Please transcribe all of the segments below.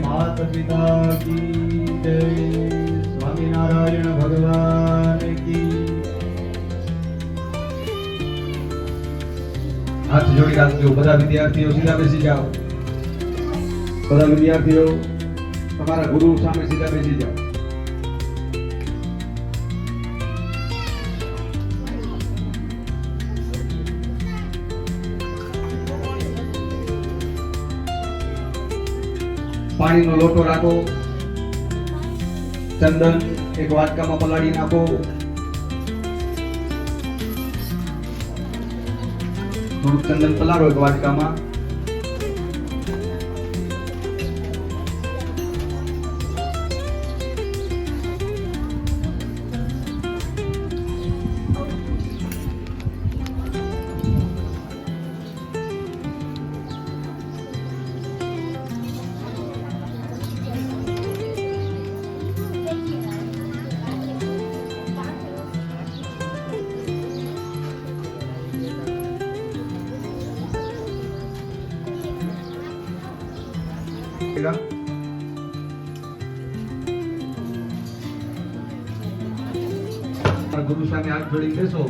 माता पिता की जय। स्वामीनारायण भगवान की। हाथ जोड़ी રાખજો। બધા વિદ્યાર્થીઓ સીધા બેસી જાઓ। બધા વિદ્યાર્થીઓ તમારા ગુરુ સામે સીધા બેસી જાઓ। પાણીનો લોટો રાખો। ચંદન એક વાટકામાં પલાળી નાખો। થોડુંક ચંદન પલાળો એક વાટકામાં। गुरु सामने हाथ जोड़ी बेसो।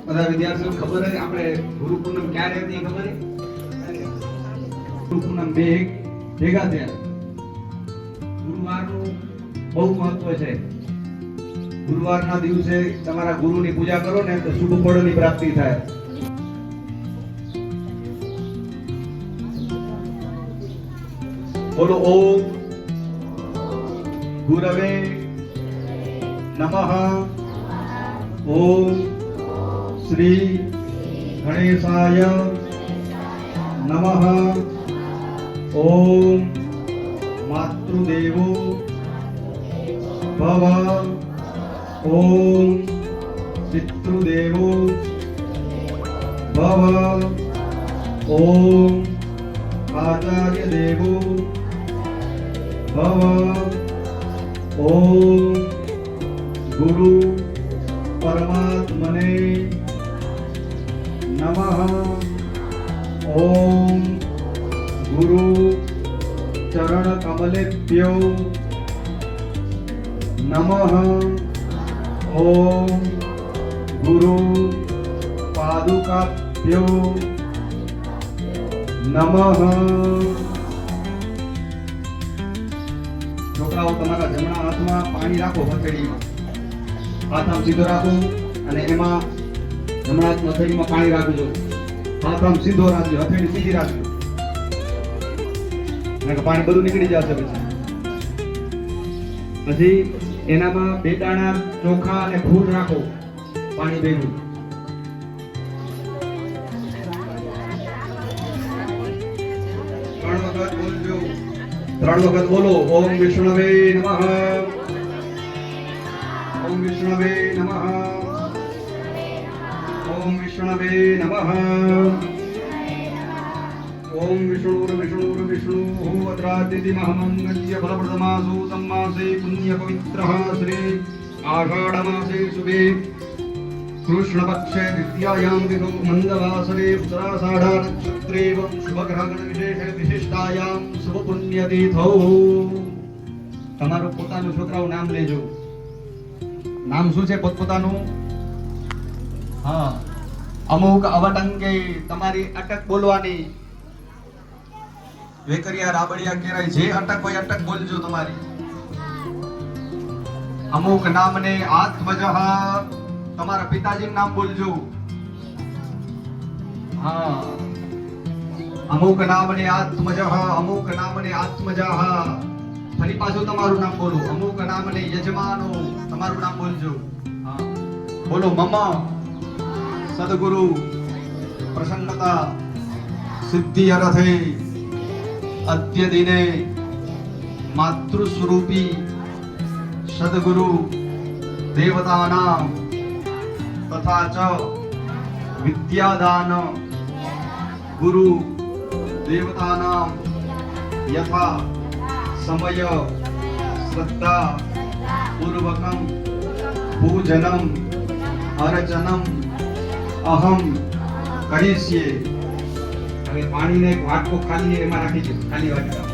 બધા વિદ્યાર્થીઓ ખબર હે આપણે ગુરુ પૂનમ ક્યારે હતી ખબર હે? ગુરુ પૂનમ ભેગા થયા। ગુરુવારનું બહુ મહત્વ છે। ગુરુવારના દિવસે તમારા ગુરુની પૂજા કરો ને તો શુભ ફળોની પ્રાપ્તિ થાય। બોલો ઓમ ગુરવે નમઃ। ઓમ શ્રી ગણેશાય નમઃ। ઓમ માતૃદેવો ભવ। ओम पितृदेवो भव। ओम आचार्य देवो भव। ओम गुरु परमात्मने नमः। ओम गुरु चरण कमलेभ्यो नमः। ओम गुरु पादुकाभ्यो नमः। છોકરાઓ તમારા જમણા હાથમાં પાણી રાખો। હથેળીમાં હાથ આમ સીધો રાખો અને એમાં જમણા હાથમાં હથેળીમાં પાણી રાખજો। હાથ આમ સીધો રાખજો, હથેળી સીધી રાખજો, અને પાણી બધું નીકળી જશે। પછી એનામાં બે દાણા ચોખા અને ફૂલ રાખો પાણી ભેગું। ત્રણ વખત બોલો। ઓમ વિષ્ણવે નમઃ। ઓમ વિષ્ણવે નમઃ। ઓમ વિષ્ણવે નમઃ। ओम विष्णु अत्रादिति महमंगल्य फलप्रदमासु सम्मासे पुण्य पवित्रः श्री आषाढ़मासे शुभे कृष्णपक्षे द्वितीयायां दिनो मंदवासरे उत्तराषाढ़ा नक्षत्रे शुभग्रहण विशेष विशिष्टायां शुभ पुण्यतिथौ। તમારું પોતાનું છોકરાઓ નામ લેજો। નામ શું છે પોતપોતાનું? હા, અમુક અવટંકે તમારી અટક બોલવાની। વેકરિયા રાબડિયા કેરાય જે અટક હોય અટક બોલજો તમારી। અમુક નામને આત્મજઃ તમારા પિતાજીનું નામ બોલજો। હા, અમુક નામને આત્મજઃ, અમુક નામને આત્મજઃ। ફરી પાછું તમારું નામ બોલો। અમુક નામને યજમાનો તમારું નામ બોલજો। હા, બોલો મમ સદગુરુ પ્રસન્નતા સિદ્ધિ અર્થે अद्य दिने मातृस्वरूपी सद्गुरु देवतानां तथा च विद्यादान गुरु देवतानां यथा समय श्रद्धा पूर्वकम पूजनम अर्चनम अहम करिष्ये। હવે પાણીને એક વાટકો ખાલી એમાં રાખી દો, ખાલી વાટકા.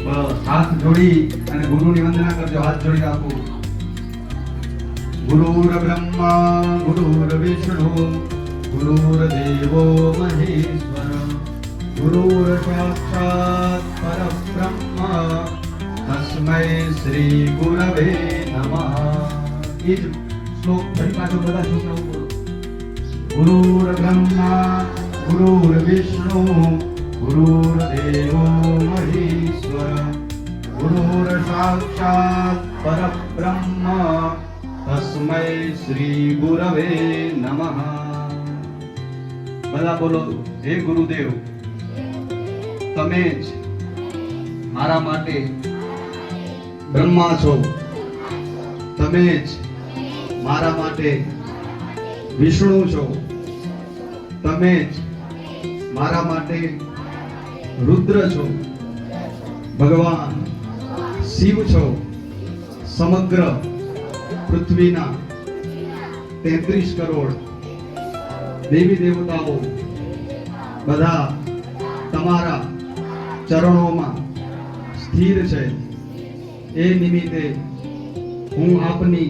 બસ હાથ જોડી અને ગુરુની વંદના કરજો. હાથ જોડી રાખો. ગુરુર બ્રહ્મા ગુરુર વિષ્ણુ ગુરુર્દેવો મહેશ્વર ગુરુર સાક્ષાત પરબ્રહ્મ તસ્मै શ્રી ગુરવે નમઃ. એ જ શ્લોક ફરી પાછો બધા છોકરાઓ બોલો. ગુરુર બ્રહ્મા ગુરુર વિષ્ણુ ગુરુર્દેવો મહેશ્વર ગુરુર સાક્ષાત પરબ્રહ્મ તસ્मै શ્રી ગુરવે નમઃ. બધા બોલો. હે ગુરુદેવ, તમે જ મારા માટે બ્રહ્મા છો, તમે જ મારા માટે વિષ્ણુ છો, તમે જ મારા માટે રુદ્ર છો, ભગવાન શિવ છો. સમગ્ર પૃથ્વીના 33 કરોડ દેવી દેવતાઓ બધા તમારા ચરણોમાં સ્થિર છે. એ નિમિત્તે હું આપની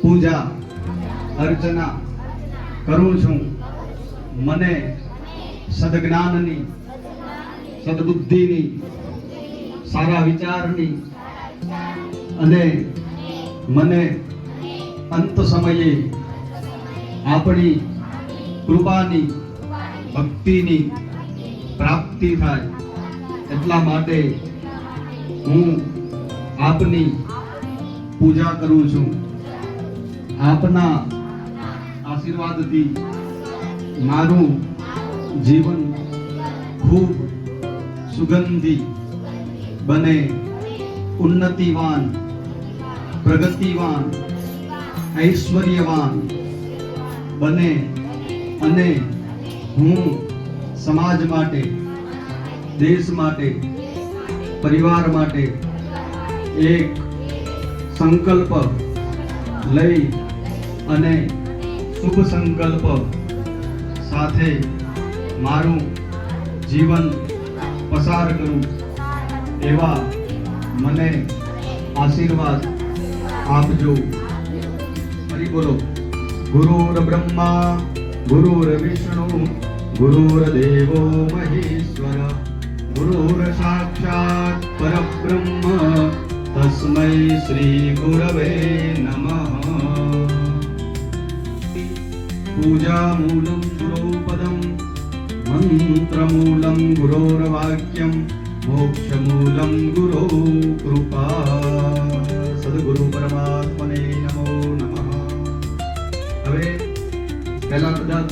પૂજા અર્ચના કરું છું. મને સદજ્ઞાનની, સદબુદ્ધિની, સારા વિચારની અને મને અંત સમયે આપણી કૃપાની, ભક્તિની પ્રાપ્તિ થાય એટલા માટે હું આપની પૂજા કરું છું. આપના આશીર્વાદથી મારું જીવન ખૂબ સુગંધી બને, ઉન્નતિવાન, પ્રગતિવાન, ઐશ્વર્યવાન બને અને હું સમાજ માટે, દેશ માટે, પરિવાર માટે એક સંકલ્પ લઈ અને શુભ સંકલ્પ સાથે મારું જીવન પસાર કરું એવા મને આશીર્વાદ આપજો. ફરી બોલો. ગુરુર બ્રહ્મા ગુરુર વિષ્ણુ ગુરુર્દેવો મહેશ્વર ગુરુર સાક્ષાત પરબ્રહ્મ તસ્मै શ્રી ગુરવે નમઃ. પૂજામૂલં ગુરોપદં મંત્રમૂલં ગુરોર્વાક્યં મોક્ષમૂલં ગુરો કૃપા. સદગુરુ પરમાત્મને નમો નમઃ. હવે પહેલા બધા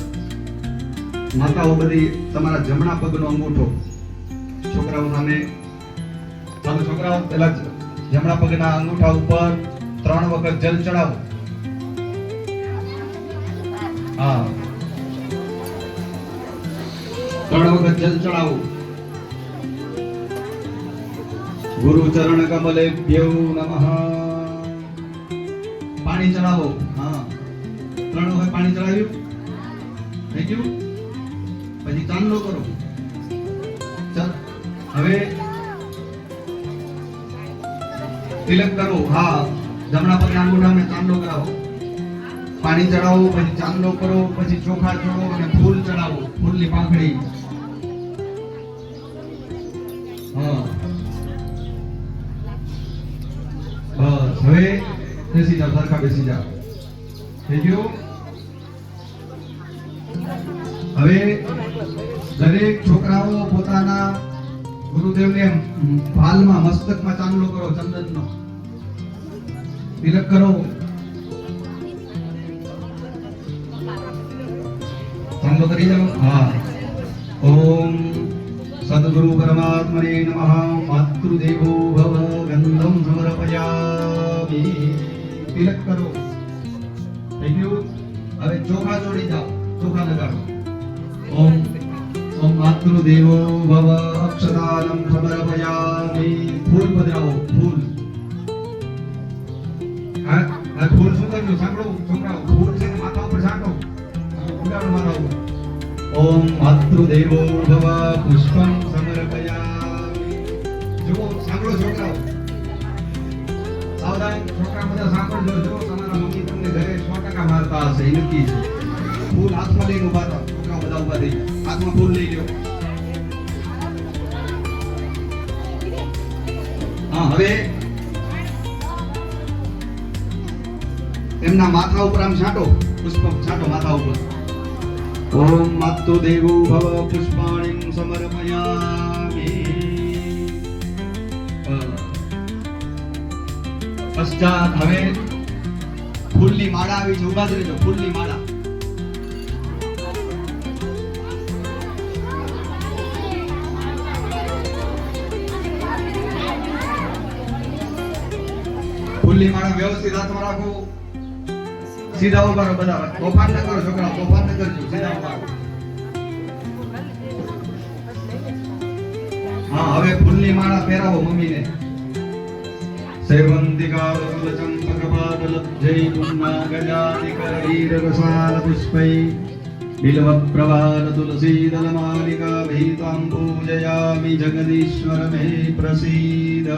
માતાઓ બધી તમારા જમણા પગનો અંગૂઠો છોકરાઓ સામે, ચાલો છોકરાઓ પહેલા જમણા પગના અંગૂઠા ઉપર 3 વખત જલ ચડાવો. હા, 3 વખત જલ ચડાવો. ગુરુ ચરણ કમલેભ્યો નમઃ. પાણી ચડાવો. હા, 3 વખત પાણી ચડાવ્યું, થઈ ગયું. પછી ચાંદલો કરો. ચાલ, હવે તિલક કરો. હા, જમણા પગના અંગૂઠાને ચાંદલો કરાવો. પાણી ચડાવો, પછી ચાંદલો કરો, પછી ચોખા ચોળો અને ફૂલ ચડાવો, ફૂલની પાંખડી. હા, બસ. હવે બેસી જાઓ, સરખા બેસી જાઓ. થઈ ગયું. હવે દરેક છોકરાઓ પોતાના ગુરુદેવને ભાલમાં, મસ્તકમાં ચાંદલો કરો, ચંદનનો તિલક કરો. ચાંદલો કરી જાઓ. હા. ઓમ સદગુરુ પરમાત્મને નમઃ. માતૃદેવો ભવ. ગંધમ સમર્પયામિ. તિલક કરો. થઈ ગયું. હવે ચોખા ચોડી જાઓ. ચોખા લગાડો. ઓમ ઓમ માતૃદેવો ભવ અક્ષતાલમ સમર્પયામિ. ફૂલ પધરાવો, ફૂલ. હા ફૂલ શું કરજો? સાંભળો છોકરાઓ, ફૂલ છે ને માથા ઉપર છાંટો. ઉડાડો માથા ઉપર. ઓમ માતૃદેવો ભવ પુષ્પમ સમર્પયામિ. જો સાંભળો છોકરાઓ, સાવધાન છોકરા બધા સાંભળજો. જો તમારા મમ્મી તમને ઘરે 100% મારતા હશે, એ નક્કી છે. ફૂલ હાથમાં લઈને ઉભા થાવ. છોકરાઓ બધા ઉભા થઈ જાય. હાથમાં ફૂલ લઈ લ્યો. હા, હવે એમના માથા ઉપર આમ છાંટો, પુષ્પ છાંટો માથા ઉપર. ઓમ માતૃદેવો ભવ પુષ્પાણિ સમર્પયામિ. પશ્ચાત હવે ફૂલની માળા આવી છે, ઉભા જ રહેજો. ફૂલની માળા. ફૂલની માળા વ્યવસ્થિત હાથમાં રાખો. સીધા ઉભા રહો બધા. તોફાન ન કરો છોકરા, તોફાન ન કરજો. સીધા ઉભા રહો. હા, હવે ફૂલની માળા પહેરાવો મમ્મીને. સેવંતિકા વસુલચમ ભગવાદલબ્જૈ પુન્ના ગજાનિકરીર રસાલ પુષ્પૈ બિલ્વ પ્રવાલ તુલસી દલમાલિકા ભીતાં પૂજયામિ જગદીશ્વર મે પ્રસીદ.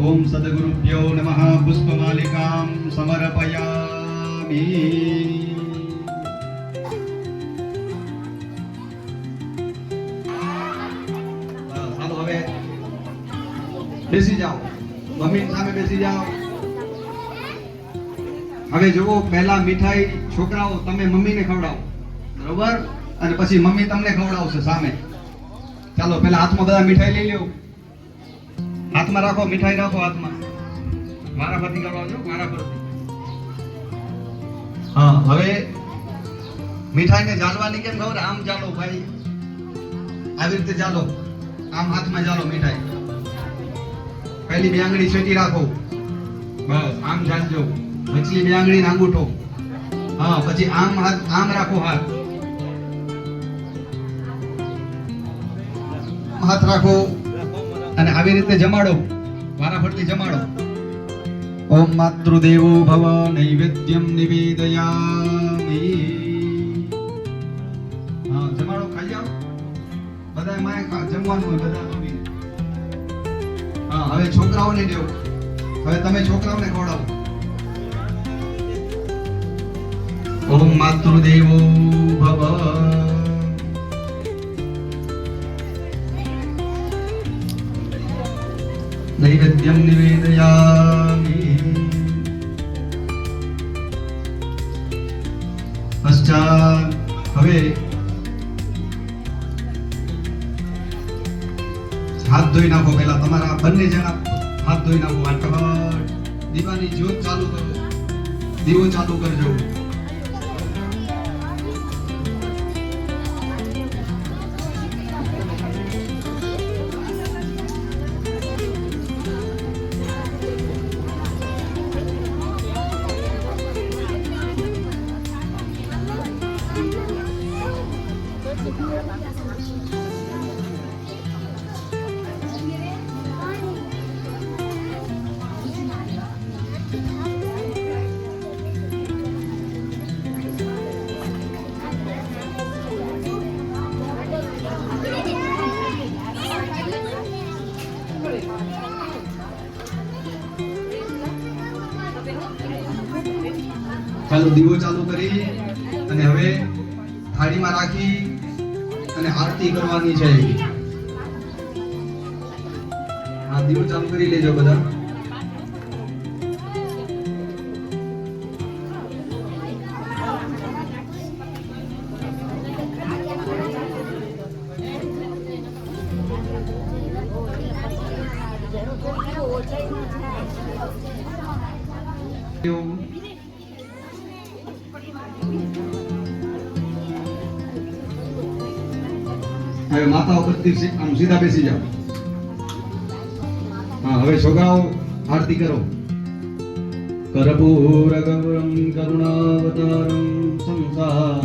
ઓમ સદગુરુભ્યો નમઃ. પુષ્પમાલિકાં સમર્પયામિ. ચાલો હવે બેસી જાઓ. મમ્મીની સામે બેસી જાઓ. હવે જુઓ, પહેલા મીઠાઈ છોકરાઓ તમે મમ્મીને ખવડાવો, બરોબર? અને પછી મમ્મી તમને ખવડાવશે સામે. ચાલો પહેલા હાથમાં બધા મીઠાઈ લઈ લ્યો. હાથમાં રાખો, મીઠાઈ રાખો હાથમાં. વારાફરતી કરવાનો, વારાફરતી. હા, હવે મીઠાઈને જાળવાની કેમ ખબર? આમ ચાલો ભાઈ, આવી રીતે ચાલો. આમ હાથમાં ચાલો મીઠાઈ. પહેલી બે આંગળી છેટી રાખો, બસ આમ ચાલજો. પછી બે આંગળી ને અંગૂઠો. હા, પછી આમ હાથ, આમ રાખો હાથ. હાથ રાખો અને આવી રીતે જમાડો, વારાફરતી જમાડો. ઓમ માતૃદેવો ભવ નૈવેદ્યમ નિવેદયામિ. હા, જમાડો, ખાઈ જાઓ. બધા માએ જમવાનું હોય, બધા જમીને. હા, હવે છોકરાઓને દેવો. હવે તમે છોકરાઓને ખવડાવો. ઓમ માતૃદેવો ભવ નૈવેદ્યમ નિવેદયામિ. પશ્ચાત હવે હાથ ધોઈ નાખો. પહેલા તમારા બંને જણા હાથ ધોઈ નાખો. ફટાફટ દીવાની જ્યોત ચાલુ કરો. દીવો ચાલુ કરજો. ચાલો દીવો ચાલુ કરી અને હવે થાળીમાં રાખી અને આરતી કરવાની છે. આ દીવો ચાલુ કરી લેજો બધા. હવે માથા ઉપરથી આમ સીધા બેસી જાઓ. હા, હવે છોકરાઓ આરતી કરો. કર્પૂર ગૌરમ કરુણાવતારમ સંસાર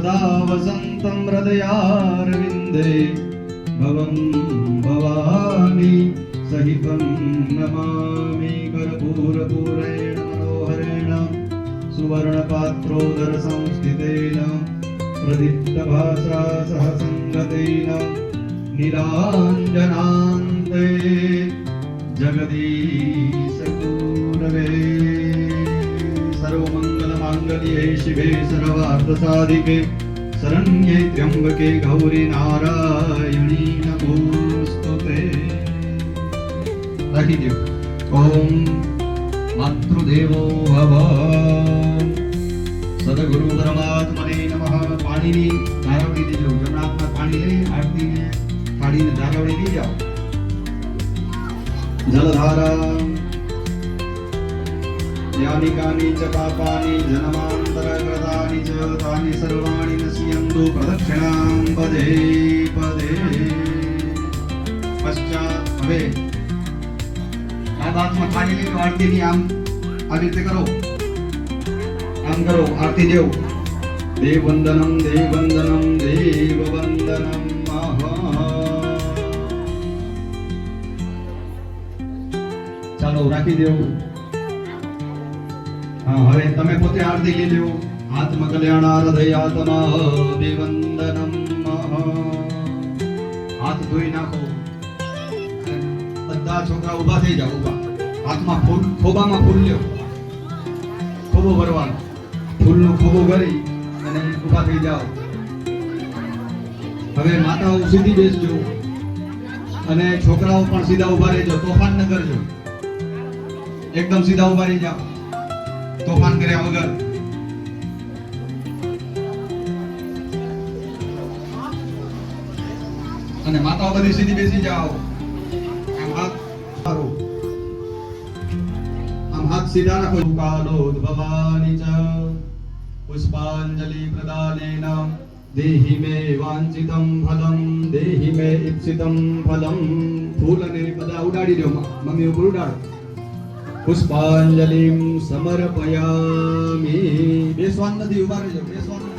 सदा वसन्तं हृदयारविन्दे भवं भवानी सहितं नमामि कर्पूरपूरेण मनोहरेण सुवर्णपात्रोदर संस्थितेन प्रदीप्तभासा सह संगतेन नीलाञ्जनान्ते जगदीश गुरवे सर्वमङ्गलमाङ्गल्ये शिवे सर्वार्थसाधिके शरण्ये त्र्यम्बके गौरी नारायणी नमोस्तुते। રાખી દો. ઓમ માતૃદેવો ભવ. સદગુરુ પરમાત્મને નમઃ. પાણીની ધારાવડી દેજો. જમણામાં પાણી લઈ આરતીને થાળીને ધારાવડી લઈ જાઓ. જલધારા यानि कानि च पापानि जन्मान्तरकृतानि च तानि सर्वाणि नश्यन्तु प्रदक्षिणां पदे पदे। पश्चात् હવે આ બાતમાં ખાલી લઈને આરતીની આમ આવી રીતે કરો. આમ કરો, આરતી દેવ. દેવ વંદનમ દેવ વંદનમ દેવ વંદનમ. ચાલો રાખી દેવ. हाँ હવે તમે પોતે આરતી લઈ લ્યો. આત્મ કલ્યાણાર્ધયાત્મા અભિવંદનમ. હાથ ધોઈ નાખો. બધા છોકરા ઊભા થઈ જાઓ. ઊભા હાથમાં ફૂલ, ખોબામાં ફૂલ લ્યો. ખોબો ભરવાનો. ફૂલનો ખોબો ભરી અને ઊભા થઈ જાઓ. હવે માતાઓ સીધી બેસજો અને છોકરાઓ પણ સીધા ઊભા રહેજો. તોફાન ન કરજો. એકદમ સીધા ઊભા રહી જાઓ. તોફાન કર્યા વગર. અને માતાઓ બધી સીધી બેસી જાઓ. આમ હાથ મારો. આમ હાથ સીધા રાખો. કાલોદ્ભવાની ચ પુષ્પાંજલિ પ્રદાનેન દેહી મે વાંછિતમ ફલમ દેહી મે ઈપ્સિતમ ફલમ. ફૂલ અને બધા ઉડાડી દો. મમ્મી ઉપર ઉડાડો. પુષ્પાંજલિ સમર્પયામિ. બેસવાનું નથી, ઉભા રહેજો. બેસવાનું નથી.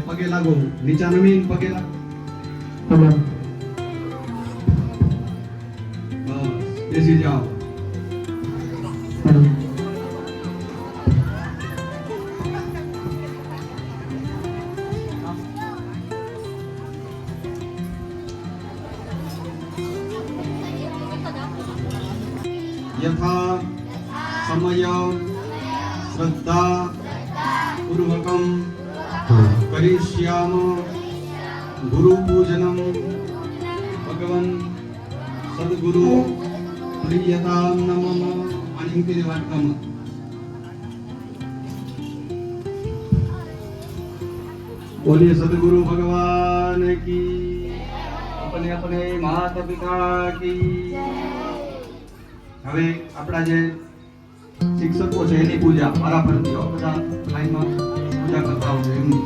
પગે લાગો. નીચા નમીન પગે લાગો. બસ બેસી જાઓ. यथा समय श्रद्धा पूर्वकम करिष्याम गुरु पूजनम भगवन सद्गुरु प्रियताम नमः. आणि इथे वाटकम. बोलिए सद्गुरु भगवान की. अपने अपने माता पिता की. હવે આપણા જે શિક્ષકો છે એની પૂજા મારા પરથી બધા લાઈનમાં પૂજા કરતા હોય એમની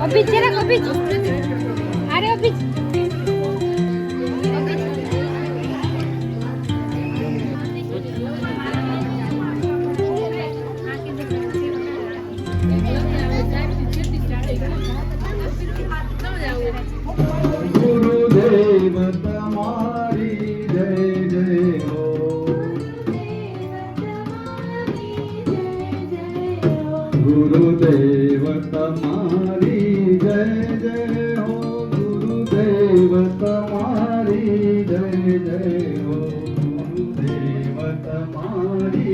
Obit, jarak Obit. Ada Obit. गुरुदेव तुम्हारी जय जय हो गुरुदेव तुम्हारी जय जय हो गुरुदेव तुम्हारी जय जय हो गुरुदेव तुम्हारी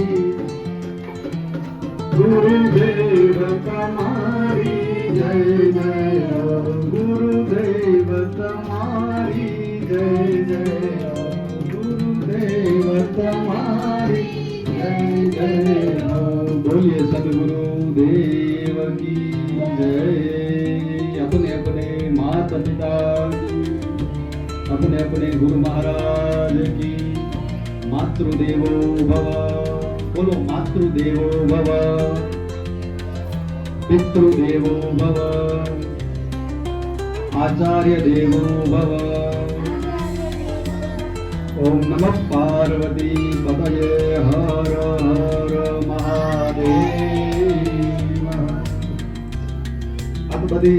गुरुदेव तुम्हारी जय जय हो गुरुदेव तुम्हारी जय जय हो गुरुदेव तुम्हारी जय जय हो बोलिए सद्गुरुदेव की जय अपने अपने माता पिता अपने अपने गुरु महाराज की मातृदेवो भव बोलो मातृदेवो भव पितृदेवो भव आचार्य देवो भव ओम नमः पार्वती पतये हर हर महादेव। अब बधी